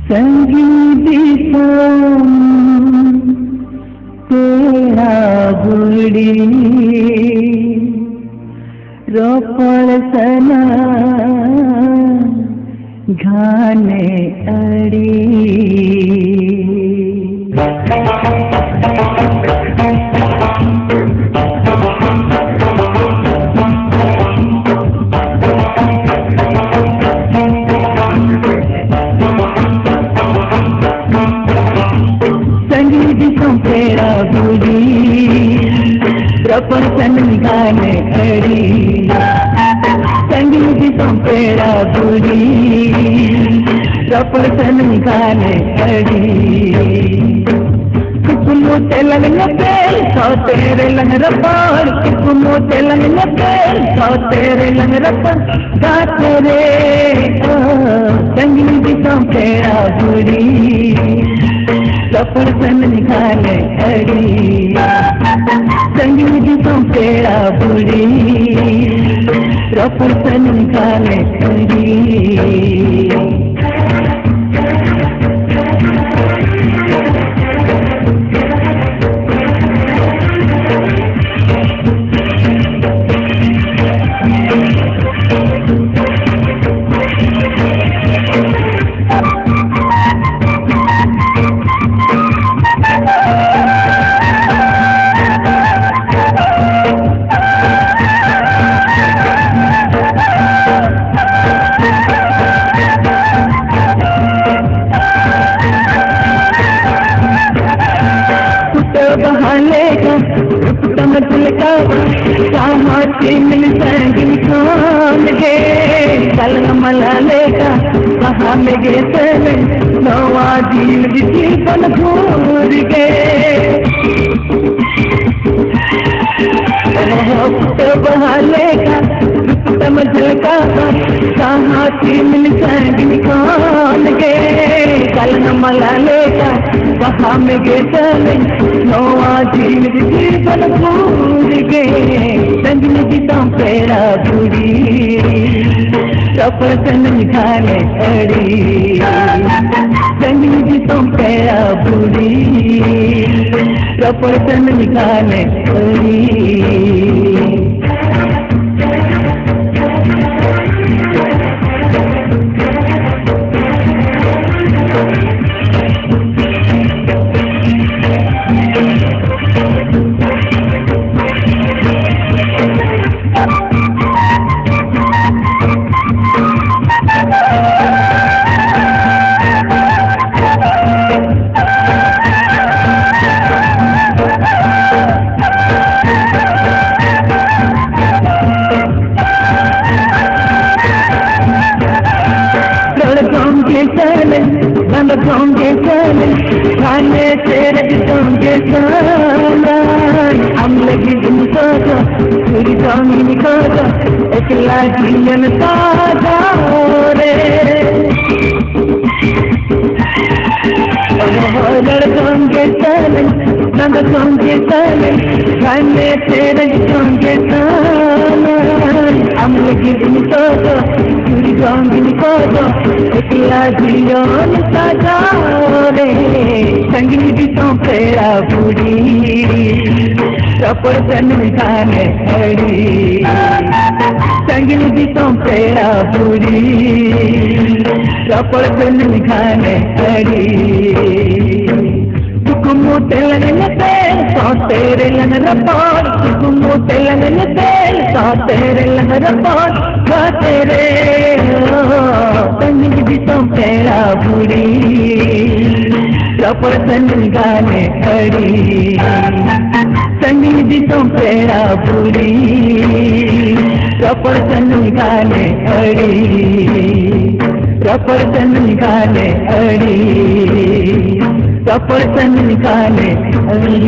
संगीत तेरा बुड़ी रोपड़ सना घाने अड़ी तेरा बुरी प्रपंचन गाने अड़ी संगीत तेरा बुरी प्रपंचन गाने अड़ी कुकुमो तेलंग नपेल सौ तेरे लंग रपार कुकुमो तेलंग नपेल सौ तेरे लंग रपार गा तेरे संगीत तेरा बुरी प्रपंचन निकाले अड़ी संगीतों तेरा बुरी प्रपंचन निकाले अड़ी बहालेगा समझ का कहाँ मिल संगी खान गे कल मला लेगा कहाँ में गे सने नवा दिल दिल पन घूर गे बहालेगा समझ का कहाँ मिल संगी खान गे कल मला लेगा कहाँ में गे सने नवा दिल जीवन भूल गए संगीतों तेरा बुरी प्रपंचन निकाले अड़ी संगीतों तेरा बुरी प्रपंचन निकाले अड़ी बंद होंगे चले खाने तेरे होंगे हम लगी तुम सोचो पूरी कौमी निकालो अकेला जीवन साजा रे लड़कोंगे चले बंद होंगे चले खाने तेरे होंगे हम लगी तुम सोचो पूरी कौमी निकालो अकेला जीवन साजा रे संगीतों तेरा बुरी प्रपंचन निकाले अड़ी संगीतों तेरा बुरी प्रपंचन निकाले अड़ी कुकुमो तेलंग तेल सौ तेरे लंग रपार कुकुमो तेलंग तेल सौ तेरे लंग रपार गा तेरे संगीतों तेरा बुरी प्रपंचन गाने अड़ी संगीतों तेरा बुरी प्रपंचन गाने अड़ी प्रपंचन गाने अड़ी प्रपंचन गाने अड़ी